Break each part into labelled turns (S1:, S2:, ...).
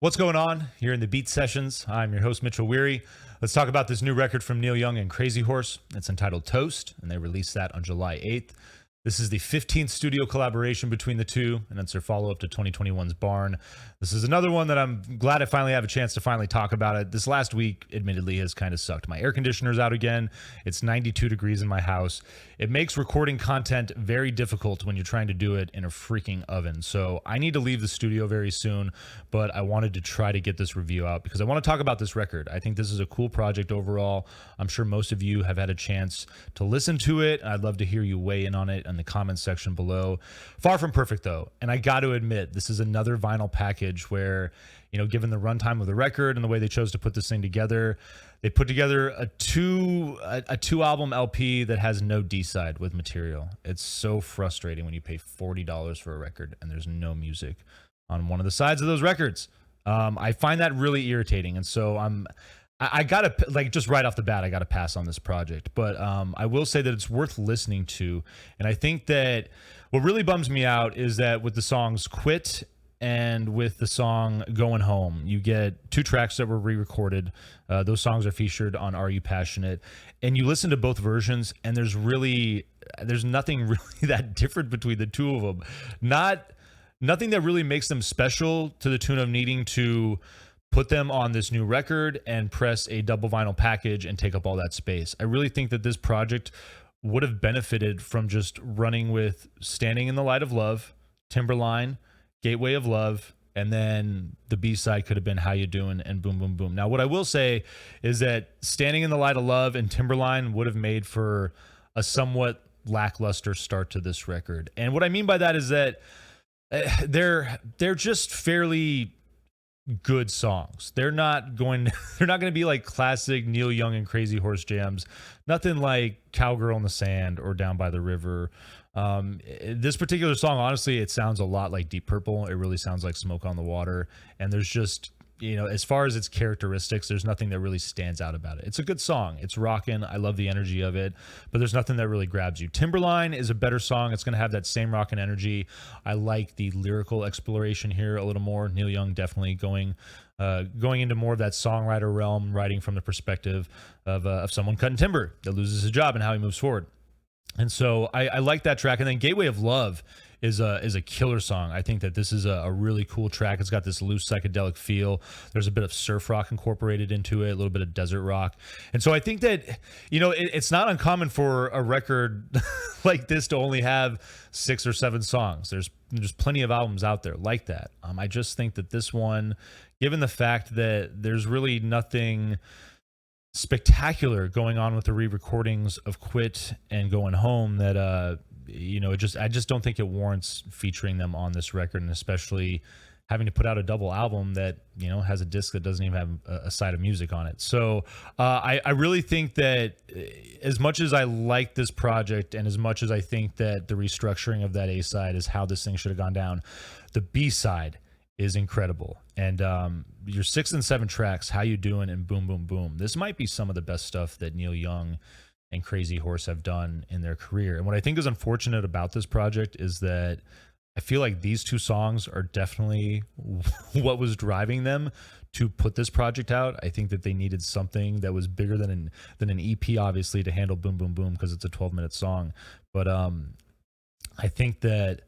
S1: What's going on here in the Beat Sessions? I'm your host, Mitchell Weary. Let's talk about this new record from Neil Young and Crazy Horse. It's entitled Toast, and they released that on July 8th. This is the 15th studio collaboration between the two, and it's their follow-up to 2021's Barn. This is another one that I'm glad I finally have a chance to finally talk about it. This last week, admittedly, has kind of sucked. My air conditioner's out again. It's 92 degrees in my house. It makes recording content very difficult when you're trying to do it in a freaking oven. So I need to leave the studio very soon, but I wanted to try to get this review out because I want to talk about this record. I think this is a cool project overall. I'm sure most of you have had a chance to listen to it. I'd love to hear you weigh in on it in the comments section below. Far from perfect though, and I got to admit, this is another vinyl package where, given the runtime of the record and the way they chose to put this thing together, they put together a two album LP that has no D-side with material. It's so frustrating when you pay $40 for a record and there's no music on one of the sides of those records. I find that really irritating, and so I gotta, just right off the bat, I gotta pass on this project. But I will say that it's worth listening to, and I think that what really bums me out is that with the songs "Quit" and with the song "Going Home," you get two tracks that were re-recorded. Those songs are featured on "Are You Passionate?" And you listen to both versions, and there's nothing really that different between the two of them. Nothing that really makes them special to the tune of needing to put them on this new record and press a double vinyl package and take up all that space. I really think that this project would have benefited from just running with "Standing in the Light of Love," "Timberline," "Gateway of Love," and then the B-side could have been "How You Doing" and "Boom Boom Boom." Now, what I will say is that "Standing in the Light of Love" and "Timberline" would have made for a somewhat lackluster start to this record. And what I mean by that is that they're just fairly good songs. They're not going to be like classic Neil Young and Crazy Horse jams. Nothing like "Cowgirl in the Sand" or "Down by the River." This particular song, honestly, it sounds a lot like Deep Purple. It really sounds like "Smoke on the Water." And there's just, as far as its characteristics, there's nothing that really stands out about it. It's a good song. It's rocking. I love the energy of it, but there's nothing that really grabs you. "Timberline" is a better song. It's going to have that same rocking energy. I like the lyrical exploration here a little more. Neil Young definitely going into more of that songwriter realm, writing from the perspective of someone cutting timber that loses his job and how he moves forward. And so I like that track. And then "Gateway of Love" is a killer song. I think that this is a really cool track. It's got this loose psychedelic feel. There's a bit of surf rock incorporated into it, a little bit of desert rock. And so I think that, it's not uncommon for a record like this to only have 6 or 7 songs. There's plenty of albums out there like that. I just think that this one, given the fact that there's really nothing spectacular going on with the re-recordings of "Quit" and "Going Home," that I just don't think it warrants featuring them on this record, and especially having to put out a double album that has a disc that doesn't even have a side of music on it. So I really think that as much as I like this project and as much as I think that the restructuring of that A side is how this thing should have gone down, the B side is incredible. And your 6 and 7 tracks, "How You Doing" and "Boom Boom Boom," this might be some of the best stuff that Neil Young and Crazy Horse have done in their career. And what I think is unfortunate about this project is that I feel like these two songs are definitely what was driving them to put this project out. I think that they needed something that was bigger than an EP, obviously, to handle "Boom Boom Boom" because it's a 12-minute song. But I think that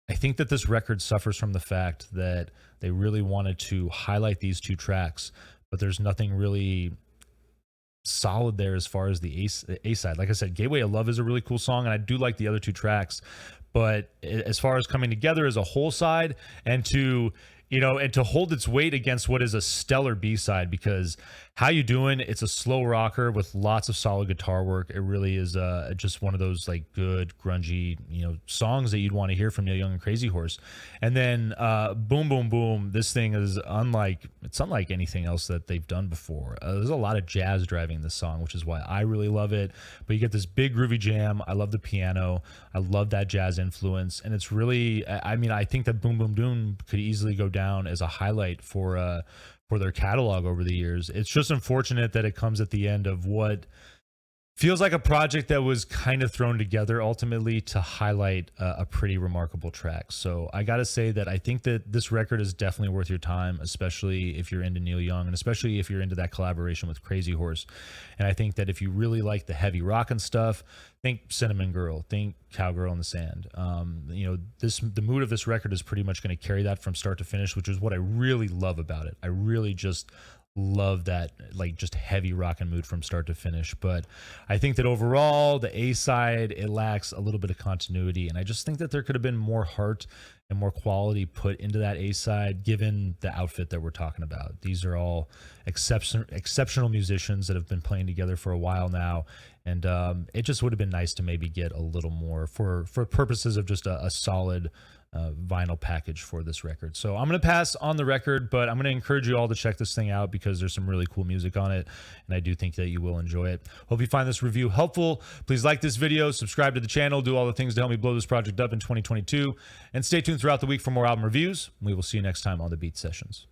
S1: this record suffers from the fact that they really wanted to highlight these two tracks, but there's nothing really solid there as far as the A side. Like I said, "Gateway of Love" is a really cool song, and I do like the other two tracks. But as far as coming together as a whole side and to hold its weight against what is a stellar B-side, because "How You Doing," it's a slow rocker with lots of solid guitar work. It really is just one of those like good grungy songs that you'd want to hear from Neil Young and Crazy Horse. And then "Boom Boom Boom," this thing is unlike anything else that they've done before. There's a lot of jazz driving this song, which is why I really love it. But you get this big groovy jam. I love the piano. I love that jazz influence, and it's really, I think that "Boom Boom Boom" could easily go down as a highlight for their catalog over the years. It's just unfortunate that it comes at the end of what Feels like a project that was kind of thrown together ultimately to highlight a pretty remarkable track. So I got to say that I think that this record is definitely worth your time, especially if you're into Neil Young and especially if you're into that collaboration with Crazy Horse. And I think that if you really like the heavy rock and stuff, think Cinnamon Girl, think Cowgirl in the Sand. The mood of this record is pretty much going to carry that from start to finish, which is what I really love about it. I really just love that, like, just heavy rock and mood from start to finish. But I think that overall the A side, it lacks a little bit of continuity, and I just think that there could have been more heart and more quality put into that A side given the outfit that we're talking about. These are all exceptional musicians that have been playing together for a while now, and it just would have been nice to maybe get a little more for purposes of just a solid vinyl package for this record. So I'm going to pass on the record, but I'm going to encourage you all to check this thing out because there's some really cool music on it, and I do think that you will enjoy it. Hope you find this review helpful. Please like this video, subscribe to the channel, do all the things to help me blow this project up in 2022, and stay tuned throughout the week for more album reviews. We will see you next time on The Beat Sessions.